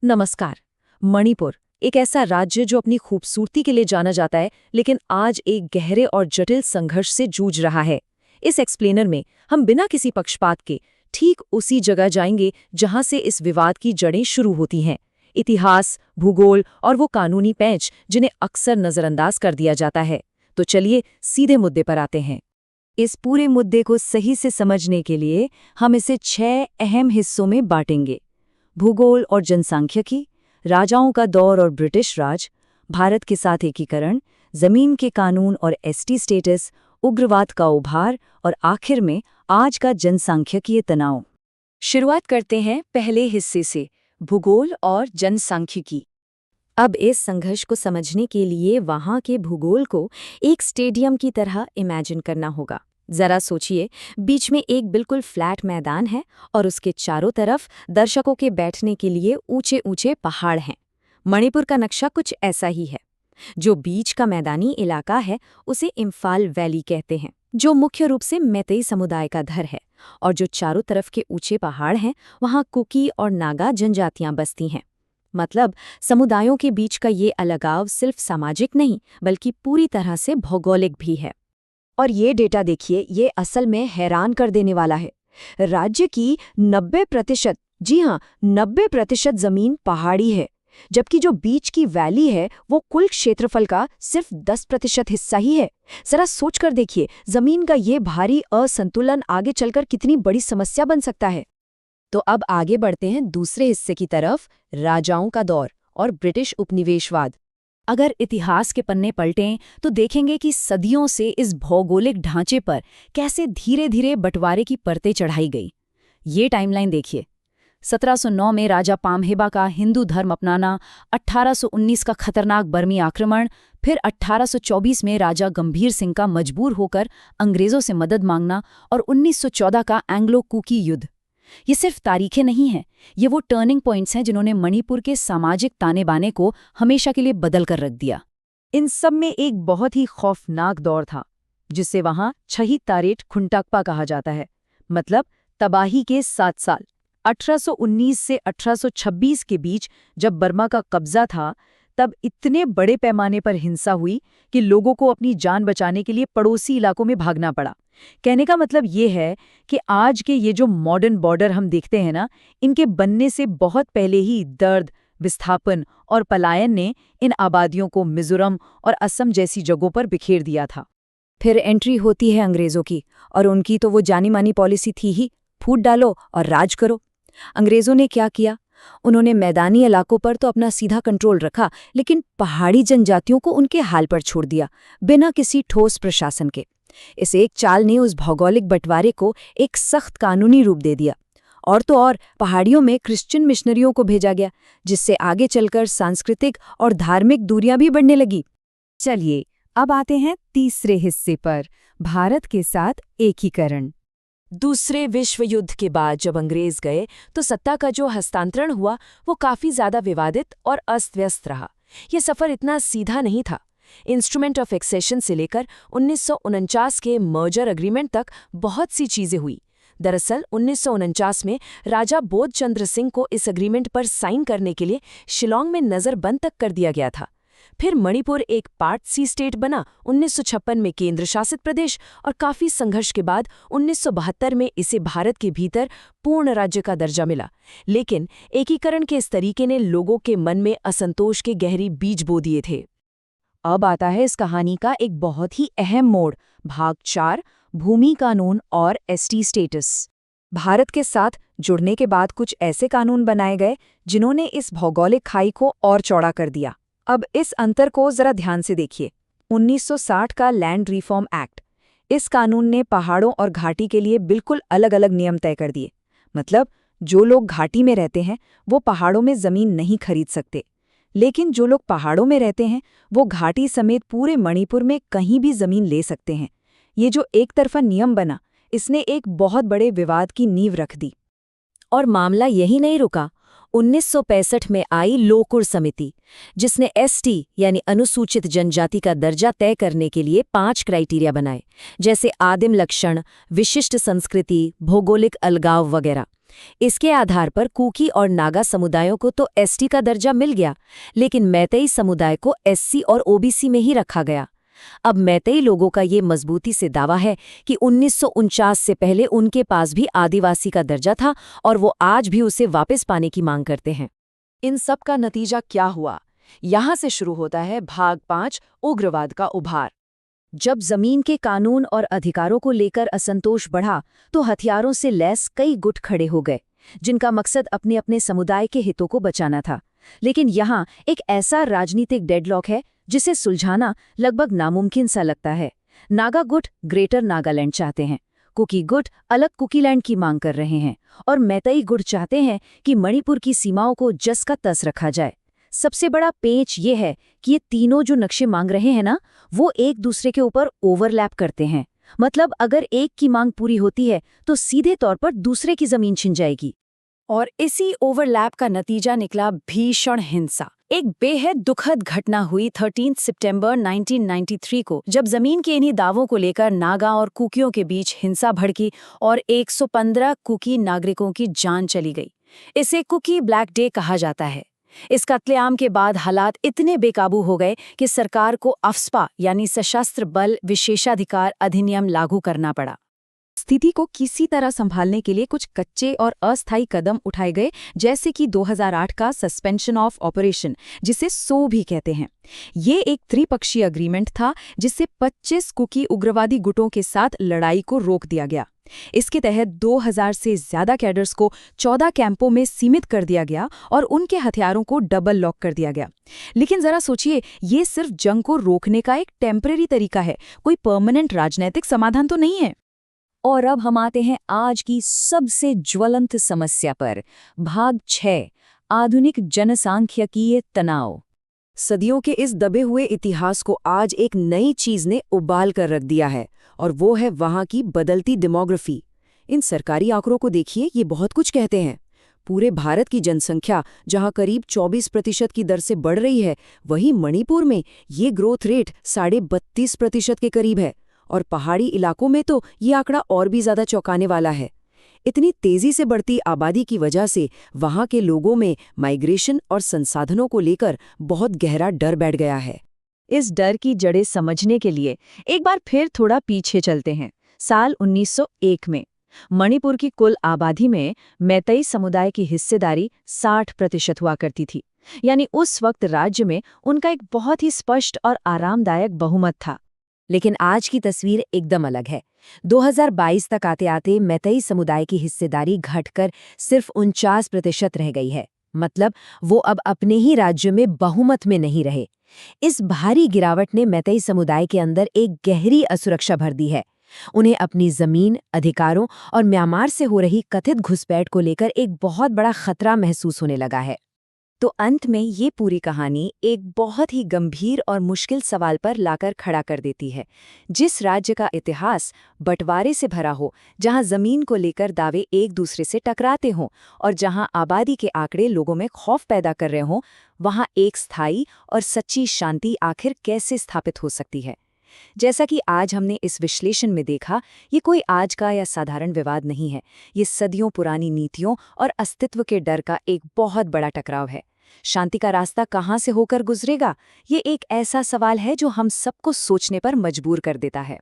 नमस्कार। मणिपुर एक ऐसा राज्य जो अपनी खूबसूरती के लिए जाना जाता है, लेकिन आज एक गहरे और जटिल संघर्ष से जूझ रहा है। इस एक्सप्लेनर में हम बिना किसी पक्षपात के ठीक उसी जगह जाएंगे जहां से इस विवाद की जड़ें शुरू होती हैं। इतिहास, भूगोल और वो कानूनी पैंच जिन्हें अक्सर नजरअंदाज कर दिया जाता है। तो चलिए सीधे मुद्दे पर आते हैं। इस पूरे मुद्दे को सही से समझने के लिए हम इसे 6 अहम हिस्सों में बांटेंगे। भूगोल और जनसांख्यिकी, राजाओं का दौर और ब्रिटिश राज, भारत के साथ एकीकरण, जमीन के कानून और एसटी स्टेटस, उग्रवाद का उभार और आखिर में आज का जनसांख्यिकीय तनाव। शुरुआत करते हैं पहले हिस्से से, भूगोल और जनसांख्यिकी। अब इस संघर्ष को समझने के लिए वहां के भूगोल को एक स्टेडियम की तरह इमेजिन करना होगा। जरा सोचिए, बीच में एक बिल्कुल फ्लैट मैदान है और उसके चारों तरफ दर्शकों के बैठने के लिए ऊंचे ऊंचे पहाड़ हैं। मणिपुर का नक्शा कुछ ऐसा ही है। जो बीच का मैदानी इलाका है उसे इम्फाल वैली कहते हैं, जो मुख्य रूप से मैतेई समुदाय का घर है, और जो चारों तरफ के ऊंचे पहाड़ हैं वहाँ कुकी और नागा जनजातियां बसती हैं। मतलब समुदायों के बीच का ये अलगाव सिर्फ सामाजिक नहीं बल्कि पूरी तरह से भौगोलिक भी है। और ये डेटा देखिए, ये असल में हैरान कर देने वाला है। राज्य की 90%, जी हाँ 90% जमीन पहाड़ी है, जबकि जो बीच की वैली है वो कुल क्षेत्रफल का सिर्फ 10% हिस्सा ही है। जरा सोच कर देखिए, जमीन का ये भारी असंतुलन आगे चलकर कितनी बड़ी समस्या बन सकता है। तो अब आगे बढ़ते हैं दूसरे हिस्से की तरफ, राजाओं का दौर और ब्रिटिश उपनिवेशवाद। अगर इतिहास के पन्ने पलटें तो देखेंगे कि सदियों से इस भौगोलिक ढांचे पर कैसे धीरे धीरे बंटवारे की परतें चढ़ाई गई। ये टाइमलाइन देखिए। 1709 में राजा पामहेबा का हिंदू धर्म अपनाना, 1819 का खतरनाक बर्मी आक्रमण, फिर 1824 में राजा गंभीर सिंह का मजबूर होकर अंग्रेजों से मदद मांगना और 1914 का एंग्लो कुकी युद्ध। ये सिर्फ तारीखें नहीं हैं, ये वो टर्निंग पॉइंट्स हैं जिन्होंने मणिपुर के सामाजिक ताने बाने को हमेशा के लिए बदल कर रख दिया। इन सब में एक बहुत ही खौफनाक दौर था, जिसे वहां छही तारेट खुंटाकपा कहा जाता है, मतलब तबाही के 7 साल। 1819 से 1826 के बीच जब बर्मा का कब्जा था, तब इतने बड़े पैमाने पर हिंसा हुई कि लोगों को अपनी जान बचाने के लिए पड़ोसी इलाकों में भागना पड़ा। कहने का मतलब ये है कि आज के ये जो मॉडर्न बॉर्डर हम देखते हैं ना, इनके बनने से बहुत पहले ही दर्द, विस्थापन और पलायन ने इन आबादियों को मिजोरम और असम जैसी जगहों पर बिखेर दिया था। फिर एंट्री होती है अंग्रेजों की, और उनकी तो वो जानी मानी पॉलिसी थी ही, फूट डालो और राज करो। अंग्रेजों ने क्या किया? उन्होंने मैदानी इलाकों पर तो अपना सीधा कंट्रोल रखा, लेकिन पहाड़ी जनजातियों को उनके हाल पर छोड़ दिया, बिना किसी ठोस प्रशासन के। इस एक चाल ने उस भौगोलिक बंटवारे को एक सख्त कानूनी रूप दे दिया। और तो और पहाड़ियों में क्रिश्चियन मिशनरियों को भेजा गया, जिससे आगे चलकर सांस्कृतिक और धार्मिक दूरियां भी बढ़ने लगी। चलिए अब आते हैं तीसरे हिस्से पर, भारत के साथ एकीकरण। दूसरे विश्व युद्ध के बाद जब अंग्रेज गए तो सत्ता का जो हस्तांतरण हुआ वो काफी ज्यादा विवादित और अस्त व्यस्त रहा। ये सफर इतना सीधा नहीं था। इंस्ट्रूमेंट ऑफ एक्सेशन से लेकर 1949 के मर्जर एग्रीमेंट तक बहुत सी चीजें हुई। दरअसल 1949 में राजा बोधचंद्र सिंह को इस एग्रीमेंट पर साइन करने के लिए शिलोंग में नजरबंद तक कर दिया गया था। फिर मणिपुर एक पार्ट सी स्टेट बना 1956 में केंद्र शासित प्रदेश, और काफी संघर्ष के बाद 1972 में इसे भारत के भीतर पूर्ण राज्य का दर्जा मिला। लेकिन एकीकरण के इस तरीके ने लोगों के मन में असंतोष के गहरी बीज बो दिए थे। अब आता है इस कहानी का एक बहुत ही अहम मोड़, भाग 4, भूमि कानून और एसटी स्टेटस। भारत के साथ जुड़ने के बाद कुछ ऐसे कानून बनाए गए जिन्होंने इस भौगोलिक खाई को और चौड़ा कर दिया। अब इस अंतर को जरा ध्यान से देखिए। 1960 का लैंड रिफॉर्म एक्ट, इस कानून ने पहाड़ों और घाटी के लिए बिल्कुल अलग अलग नियम तय कर दिए। मतलब जो लोग घाटी में रहते हैं वो पहाड़ों में जमीन नहीं खरीद सकते, लेकिन जो लोग पहाड़ों में रहते हैं वो घाटी समेत पूरे मणिपुर में कहीं भी जमीन ले सकते हैं। ये जो एक तरफा नियम बना, इसने एक बहुत बड़े विवाद की नींव रख दी। और मामला यही नहीं रुका। 1965 में आई लोकुर समिति, जिसने एसटी यानी अनुसूचित जनजाति का दर्जा तय करने के लिए 5 क्राइटेरिया बनाए, जैसे आदिम लक्षण, विशिष्ट संस्कृति, भौगोलिक अलगाव वगैरह। इसके आधार पर कुकी और नागा समुदायों को तो एसटी का दर्जा मिल गया, लेकिन मैतेई समुदाय को एससी और ओबीसी में ही रखा गया। अब मैतेई लोगों का ये मजबूती से दावा है कि 1949 से पहले उनके पास भी आदिवासी का दर्जा था और वो आज भी उसे वापस पाने की मांग करते हैं। इन सब का नतीजा क्या हुआ? यहाँ से शुरू होता है भाग 5, उग्रवाद का उभार। जब जमीन के कानून और अधिकारों को लेकर असंतोष बढ़ा, तो हथियारों से लैस कई गुट खड़े हो गए, जिनका मकसद अपने अपने समुदाय के हितों को बचाना था। लेकिन यहाँ एक ऐसा राजनीतिक डेडलॉक है जिसे सुलझाना लगभग नामुमकिन सा लगता है। नागा गुट ग्रेटर नागालैंड चाहते हैं, कुकी गुट अलग कुकीलैंड की मांग कर रहे हैं, और मैतेई गुट चाहते हैं कि मणिपुर की सीमाओं को जस का तस रखा जाए। सबसे बड़ा पेंच ये है कि ये तीनों जो नक्शे मांग रहे हैं ना, वो एक दूसरे के ऊपर ओवरलैप करते हैं। मतलब अगर एक की मांग पूरी होती है तो सीधे तौर पर दूसरे की जमीन छिन जाएगी। और इसी ओवरलैप का नतीजा निकला भीषण हिंसा। एक बेहद दुखद घटना हुई 13 सितंबर 1993 को, जब जमीन के इन्हीं दावों को लेकर नागा और कुकियों के बीच हिंसा भड़की और 115 कुकी नागरिकों की जान चली गई। इसे कुकी ब्लैक डे कहा जाता है। इस कत्लेआम के बाद हालात इतने बेकाबू हो गए कि सरकार को अफ्स्पा यानी सशस्त्र बल विशेषाधिकार अधिनियम लागू करना पड़ा। स्थिति को किसी तरह संभालने के लिए कुछ कच्चे और अस्थायी कदम उठाए गए, जैसे कि 2008 का सस्पेंशन ऑफ ऑपरेशन, जिसे सो भी कहते हैं। ये एक त्रिपक्षीय अग्रीमेंट था जिससे 25 कुकी उग्रवादी गुटों के साथ लड़ाई को रोक दिया गया। इसके तहत 2000 से ज्यादा कैडर्स को 14 कैंपों में सीमित कर दिया गया और उनके हथियारों को डबल लॉक कर दिया गया। लेकिन जरा सोचिए, ये सिर्फ जंग को रोकने का एक टेम्परेरी तरीका है, कोई परमानेंट राजनीतिक समाधान तो नहीं है। और अब हम आते हैं आज की सबसे ज्वलंत समस्या पर, भाग 6, आधुनिक जनसांख्यिकीय तनाव। सदियों के इस दबे हुए इतिहास को आज एक नई चीज ने उबाल कर रख दिया है, और वो है वहां की बदलती डेमोग्राफी। इन सरकारी आंकड़ों को देखिए, ये बहुत कुछ कहते हैं। पूरे भारत की जनसंख्या जहां करीब 24% की दर से बढ़ रही है, वहीं मणिपुर में ये ग्रोथ रेट 32.5% के करीब है, और पहाड़ी इलाकों में तो ये आंकड़ा और भी ज्यादा चौंकाने वाला है। इतनी तेजी से बढ़ती आबादी की वजह से वहां के लोगों में माइग्रेशन और संसाधनों को लेकर बहुत गहरा डर बैठ गया है। इस डर की जड़ें समझने के लिए एक बार फिर थोड़ा पीछे चलते हैं। साल 1901 में मणिपुर की कुल आबादी में मैतेई समुदाय की हिस्सेदारी 60% हुआ करती थी। यानी उस वक्त राज्य में उनका एक बहुत ही स्पष्ट और आरामदायक बहुमत था। लेकिन आज की तस्वीर एकदम अलग है। 2022 तक आते आते मैतेई समुदाय की हिस्सेदारी घटकर सिर्फ 49% रह गई है। मतलब वो अब अपने ही राज्य में बहुमत में नहीं रहे। इस भारी गिरावट ने मैतेई समुदाय के अंदर एक गहरी असुरक्षा भर दी है। उन्हें अपनी जमीन, अधिकारों और म्यांमार से हो रही कथित घुसपैठ को लेकर एक बहुत बड़ा खतरा महसूस होने लगा है। तो अंत में ये पूरी कहानी एक बहुत ही गंभीर और मुश्किल सवाल पर लाकर खड़ा कर देती है। जिस राज्य का इतिहास बंटवारे से भरा हो, जहां जमीन को लेकर दावे एक दूसरे से टकराते हों और जहां आबादी के आंकड़े लोगों में खौफ पैदा कर रहे हों, वहां एक स्थायी और सच्ची शांति आखिर कैसे स्थापित हो सकती है? जैसा कि आज हमने इस विश्लेषण में देखा, ये कोई आज का या साधारण विवाद नहीं है। ये सदियों पुरानी नीतियों और अस्तित्व के डर का एक बहुत बड़ा टकराव है। शांति का रास्ता कहाँ से होकर गुजरेगा, ये एक ऐसा सवाल है जो हम सबको सोचने पर मजबूर कर देता है।